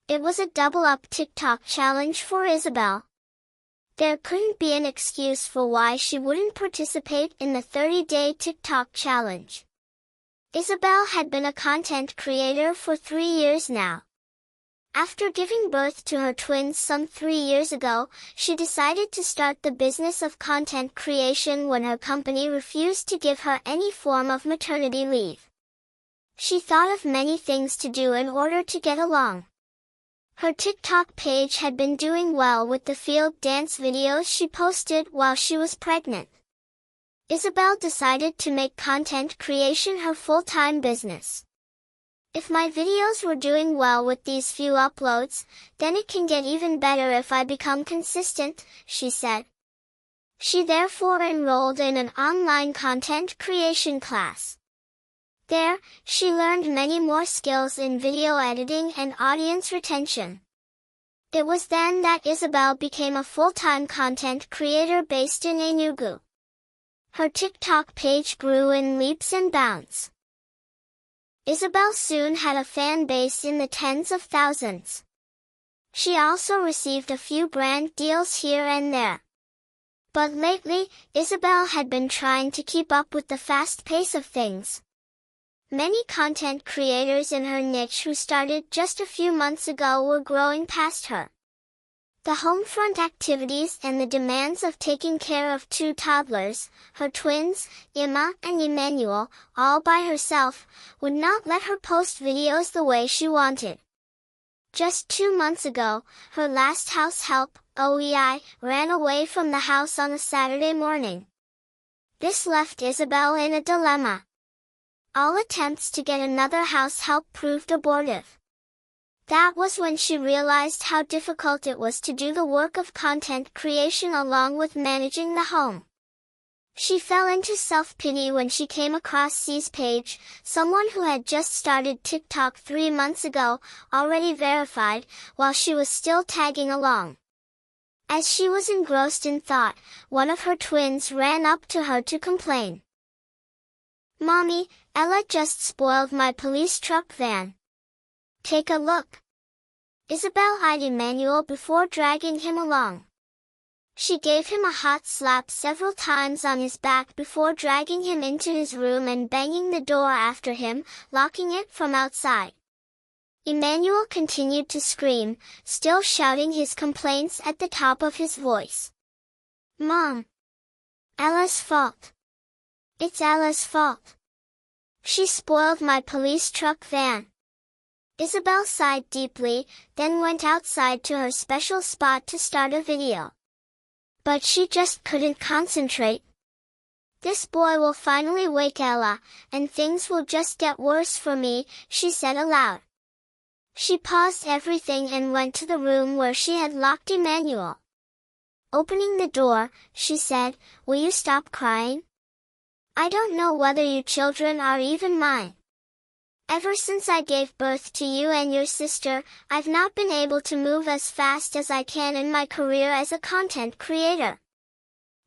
It was a double-up TikTok challenge for Isabel. There couldn't be an excuse for why she wouldn't participate in the 30-day TikTok challenge. Isabel had been a content creator for 3 years now. After giving birth to her twins some 3 years ago, she decided to start the business of content creation when her company refused to give her any form of maternity leave. She thought of many things to do in order to get along. Her TikTok page had been doing well with the field dance videos she posted while she was pregnant. Isabel decided to make content creation her full-time business. If my videos were doing well with these few uploads, then it can get even better if I become consistent, she said. She therefore enrolled in an online content creation class. There, she learned many more skills in video editing and audience retention. It was then that Isabel became a full-time content creator based in Enugu. Her TikTok page grew in leaps and bounds. Isabel soon had a fan base in the tens of thousands. She also received a few brand deals here and there. But lately, Isabel had been trying to keep up with the fast pace of things. Many content creators in her niche who started just a few months ago were growing past her. The homefront activities and the demands of taking care of 2 toddlers, her twins, Emma and Emmanuel, all by herself, would not let her post videos the way she wanted. Just 2 months ago, her last house help, OEI, ran away from the house on a Saturday morning. This left Isabel in a dilemma. All attempts to get another house help proved abortive. That was when she realized how difficult it was to do the work of content creation along with managing the home. She fell into self-pity when she came across C's page, someone who had just started TikTok 3 months ago, already verified, while she was still tagging along. As she was engrossed in thought, one of her twins ran up to her to complain. "Mommy, Ella just spoiled my police truck van. Take a look." Isabel eyed Emmanuel before dragging him along. She gave him a hot slap several times on his back before dragging him into his room and banging the door after him, locking it from outside. Emmanuel continued to scream, still shouting his complaints at the top of his voice. "Mom! Ella's fault. It's Ella's fault. She spoiled my police truck van." Isabel sighed deeply, then went outside to her special spot to start a video. But she just couldn't concentrate. "This boy will finally wake Ella, and things will just get worse for me," she said aloud. She paused everything and went to the room where she had locked Emmanuel. Opening the door, she said, "Will you stop crying? I don't know whether you children are even mine. Ever since I gave birth to you and your sister, I've not been able to move as fast as I can in my career as a content creator."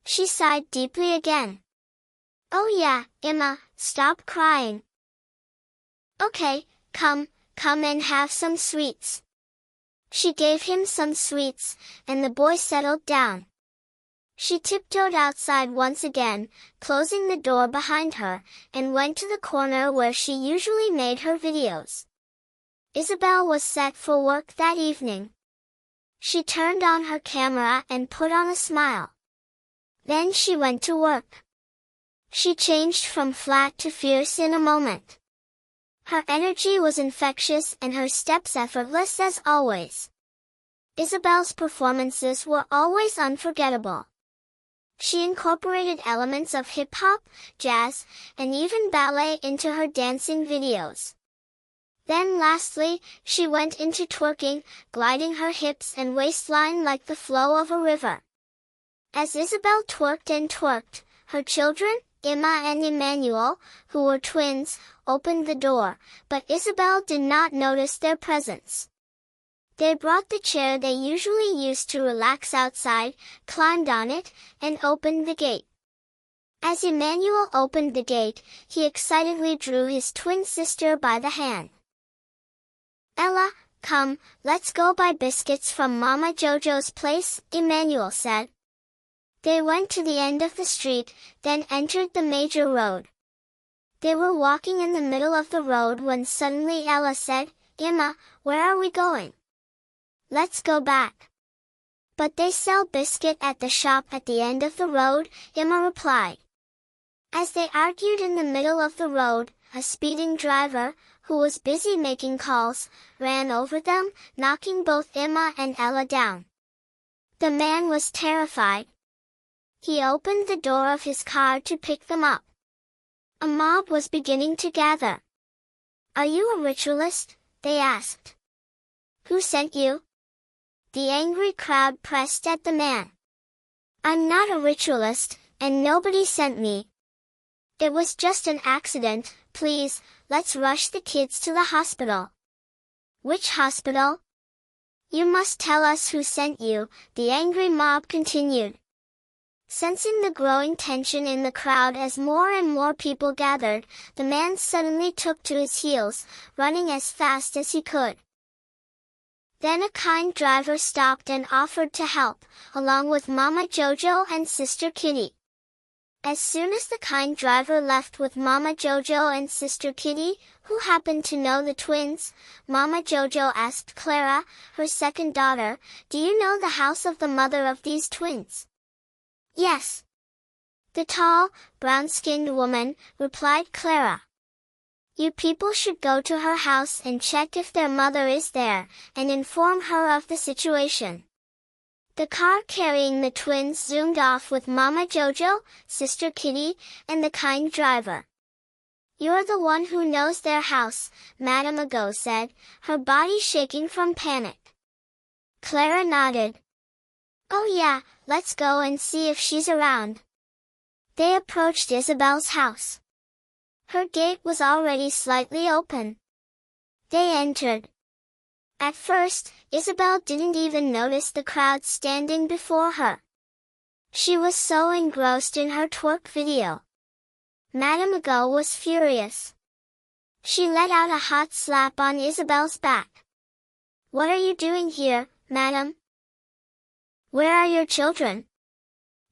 She sighed deeply again. "Oh yeah, Emma, stop crying. Okay, come and have some sweets." She gave him some sweets, and the boy settled down. She tiptoed outside once again, closing the door behind her, and went to the corner where she usually made her videos. Isabel was set for work that evening. She turned on her camera and put on a smile. Then she went to work. She changed from flat to fierce in a moment. Her energy was infectious and her steps effortless as always. Isabel's performances were always unforgettable. She incorporated elements of hip-hop, jazz, and even ballet into her dancing videos. Then lastly, she went into twerking, gliding her hips and waistline like the flow of a river. As Isabel twerked and twerked, her children, Emma and Emmanuel, who were twins, opened the door, but Isabel did not notice their presence. They brought the chair they usually used to relax outside, climbed on it, and opened the gate. As Emmanuel opened the gate, he excitedly drew his twin sister by the hand. "Ella, Come, let's go buy biscuits from Mama Jojo's place, Emmanuel said. They went to the end of the street, then entered the major road. They were walking in the middle of the road when suddenly Ella said, Emma, where are we going? Let's go back. But they sell biscuit at the shop at the end of the road, Emma replied. As they argued in the middle of the road, a speeding driver, who was busy making calls, ran over them, knocking both Emma and Ella down. The man was terrified. He opened the door of his car to pick them up. A mob was beginning to gather. Are you a ritualist? They asked. Who sent you? The angry crowd pressed at the man. I'm not a ritualist, and nobody sent me. It was just an accident. Please, let's rush the kids to the hospital. Which hospital? You must tell us who sent you, the angry mob continued. Sensing the growing tension in the crowd as more and more people gathered, the man suddenly took to his heels, running as fast as he could. Then a kind driver stopped and offered to help, along with Mama Jojo and Sister Kitty. As soon as the kind driver left with Mama Jojo and Sister Kitty, who happened to know the twins, Mama Jojo asked Clara, her second daughter, do you know the house of the mother of these twins? Yes. The tall, brown-skinned woman, replied Clara. You people should go to her house and check if their mother is there, and inform her of the situation. The car carrying the twins zoomed off with Mama Jojo, Sister Kitty, and the kind driver. You're the one who knows their house, Madame Ago said, her body shaking from panic. Clara nodded. Oh yeah, let's go and see if she's around. They approached Isabel's house. Her gate was already slightly open. They entered. At first, Isabel didn't even notice the crowd standing before her. She was so engrossed in her twerk video. Madame Ago was furious. She let out a hot slap on Isabel's back. What are you doing here, madam? Where are your children?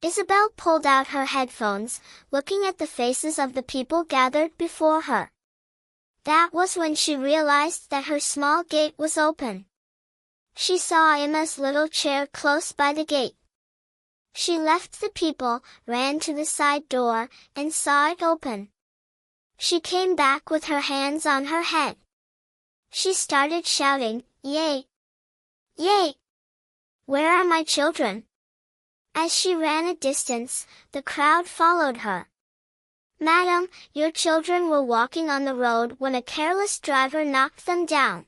Isabel pulled out her headphones, looking at the faces of the people gathered before her. That was when she realized that her small gate was open. She saw Emma's little chair close by the gate. She left the people, ran to the side door, and saw it open. She came back with her hands on her head. She started shouting, Yay! Yay! Where are my children? As she ran a distance, the crowd followed her. Madam, your children were walking on the road when a careless driver knocked them down.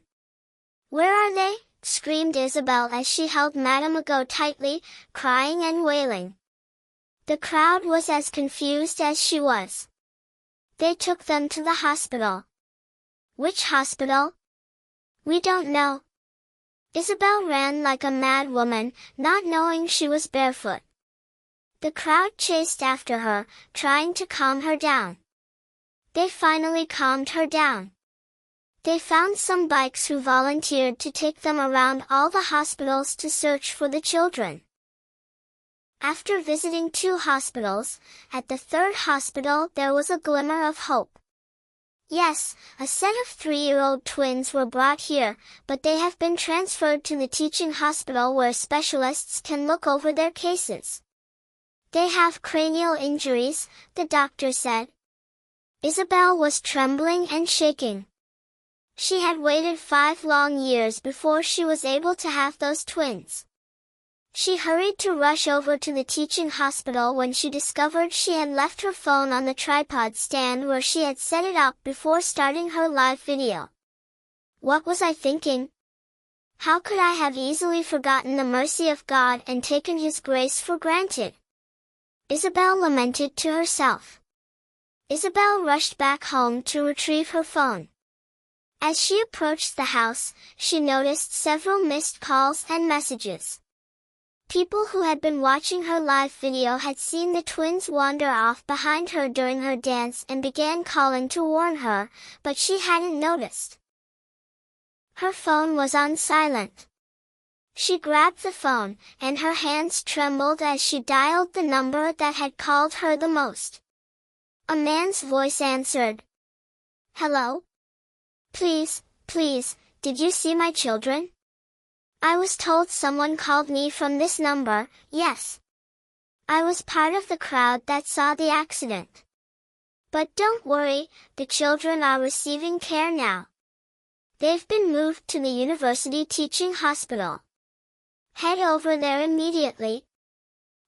Where are they? Screamed Isabel as she held Madame Ago tightly, crying and wailing. The crowd was as confused as she was. They took them to the hospital. Which hospital? We don't know. Isabel ran like a mad woman, not knowing she was barefoot. The crowd chased after her, trying to calm her down. They finally calmed her down. They found some bikes who volunteered to take them around all the hospitals to search for the children. After visiting 2 hospitals, at the 3rd hospital there was a glimmer of hope. Yes, a set of 3-year-old twins were brought here, but they have been transferred to the teaching hospital where specialists can look over their cases. They have cranial injuries, the doctor said. Isabel was trembling and shaking. She had waited 5 long years before she was able to have those twins. She hurried to rush over to the teaching hospital when she discovered she had left her phone on the tripod stand where she had set it up before starting her live video. What was I thinking? How could I have easily forgotten the mercy of God and taken His grace for granted? Isabel lamented to herself. Isabel rushed back home to retrieve her phone. As she approached the house, she noticed several missed calls and messages. People who had been watching her live video had seen the twins wander off behind her during her dance and began calling to warn her, but she hadn't noticed. Her phone was on silent. She grabbed the phone, and her hands trembled as she dialed the number that had called her the most. A man's voice answered. "Hello? Please, did you see my children? I was told someone called me from this number." "Yes. I was part of the crowd that saw the accident. But don't worry, the children are receiving care now. They've been moved to the university teaching hospital. Head over there immediately."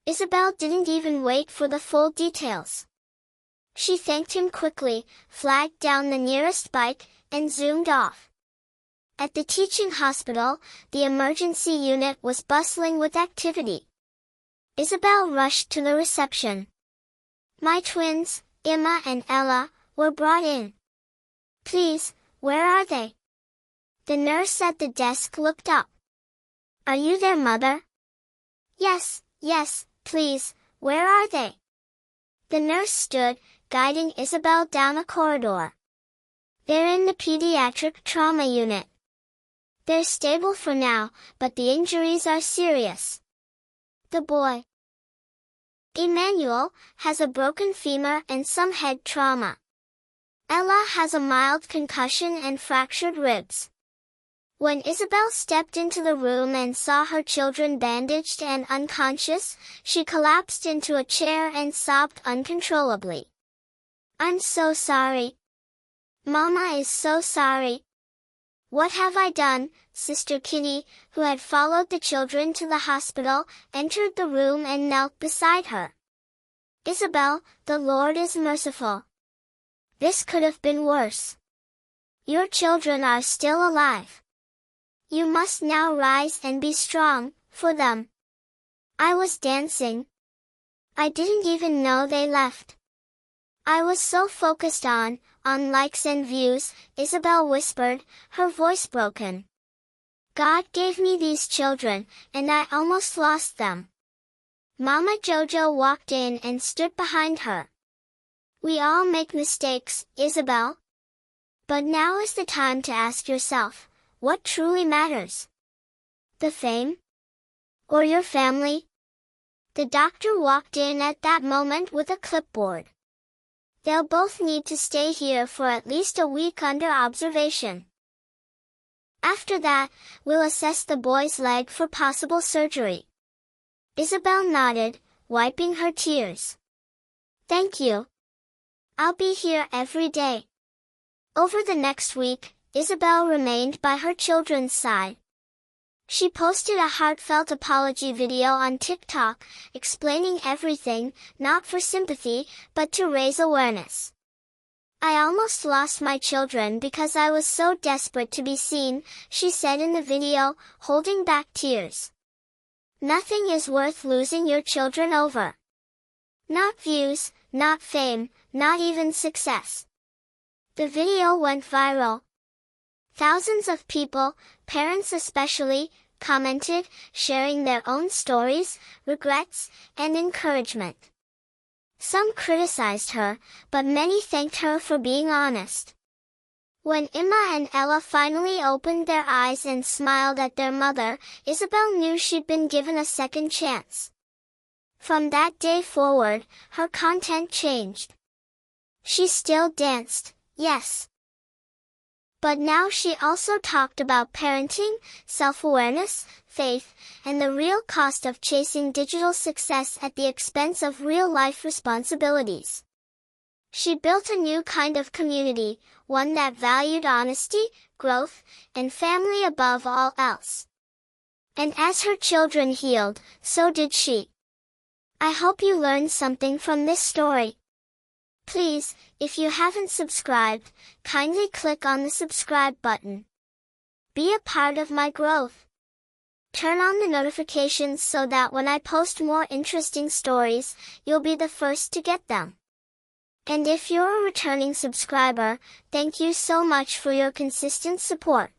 Isabel didn't even wait for the full details. She thanked him quickly, flagged down the nearest bike, and zoomed off. At the teaching hospital, the emergency unit was bustling with activity. Isabel rushed to the reception. My twins, Emma and Ella, were brought in. "Please, where are they?" The nurse at the desk looked up. "Are you their mother?" Yes, please, where are they?" The nurse stood, guiding Isabel down a corridor. "They're in the pediatric trauma unit. They're stable for now, but the injuries are serious. The boy, Emmanuel, has a broken femur and some head trauma. Ella has a mild concussion and fractured ribs." When Isabel stepped into the room and saw her children bandaged and unconscious, she collapsed into a chair and sobbed uncontrollably. "I'm so sorry. Mama is so sorry. What have I done?" Sister Kitty, who had followed the children to the hospital, entered the room and knelt beside her. "Isabel, the Lord is merciful. This could have been worse. Your children are still alive. You must now rise and be strong, for them. I was dancing. I didn't even know they left. I was so focused on likes and views," Isabel whispered, her voice broken. "God gave me these children, and I almost lost them." Mama Jojo walked in and stood behind her. "We all make mistakes, Isabel. But now is the time to ask yourself, what truly matters? The fame? Or your family?" The doctor walked in at that moment with a clipboard. "They'll both need to stay here for at least a week under observation. After that, we'll assess the boy's leg for possible surgery." Isabel nodded, wiping her tears. "Thank you. I'll be here every day." Over the next week, Isabel remained by her children's side. She posted a heartfelt apology video on TikTok, explaining everything, not for sympathy, but to raise awareness. "I almost lost my children because I was so desperate to be seen," she said in the video, holding back tears. "Nothing is worth losing your children over. Not views, not fame, not even success." The video went viral. Thousands of people, parents especially, commented, sharing their own stories, regrets, and encouragement. Some criticized her, but many thanked her for being honest. When Emma and Ella finally opened their eyes and smiled at their mother, Isabel knew she'd been given a second chance. From that day forward, her content changed. She still danced, yes. But now she also talked about parenting, self-awareness, faith, and the real cost of chasing digital success at the expense of real-life responsibilities. She built a new kind of community, one that valued honesty, growth, and family above all else. And as her children healed, so did she. I hope you learned something from this story. Please, if you haven't subscribed, kindly click on the subscribe button. Be a part of my growth. Turn on the notifications so that when I post more interesting stories, you'll be the first to get them. And if you're a returning subscriber, thank you so much for your consistent support.